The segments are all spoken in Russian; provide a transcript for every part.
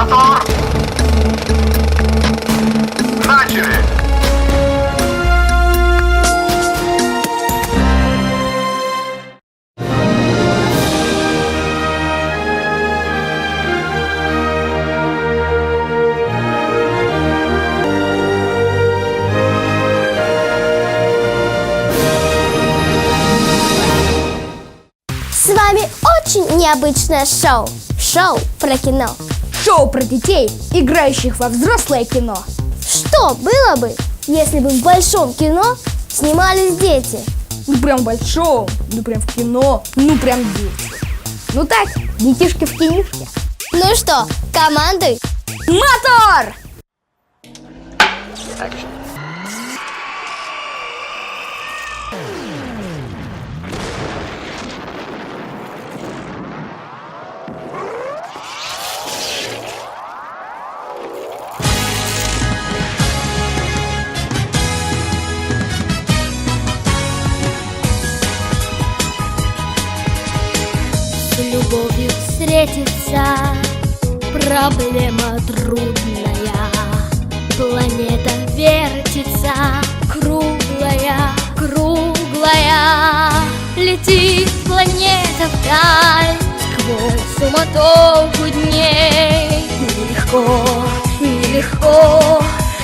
Мотор! Начали! С вами очень необычное шоу. Шоу про кино. Шоу про детей, играющих во взрослое кино. Что было бы, если бы в большом кино снимались дети? Ну прям в большом, ну прям в кино, ну прям дети. Ну так, детишки в кинишке. Ну что, командуй! Мотор! С любовью встретиться проблема трудная. Планета вертится, круглая, круглая. Летит планета вдаль сквозь суматоху дней. Нелегко, нелегко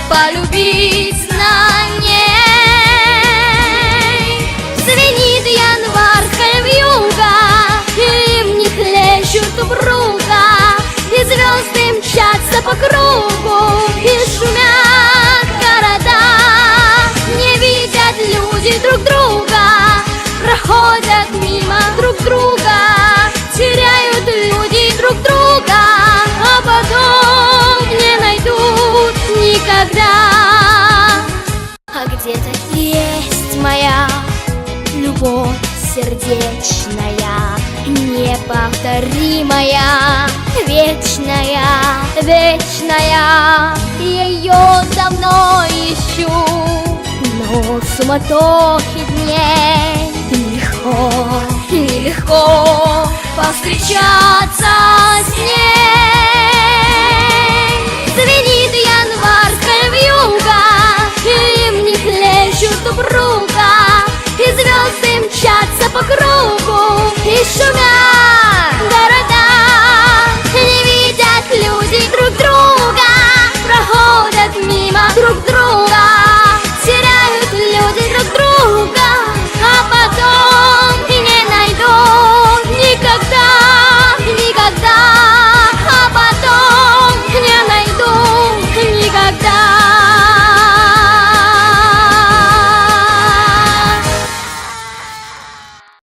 полюбить на ней. Звенит январская вьюга, ливни хлещут упруго, и звезды мчатся по кругу, и шумят города. Не видят люди друг друга, проходят мимо друг друга, теряют люди друг друга, а потом не найдут никогда. А где-то есть моя любовь сердечная, неповторимая, вечная, вечная. Ее давно ищу, но в суматохе дней нелегко, нелегко повстречаться с ней.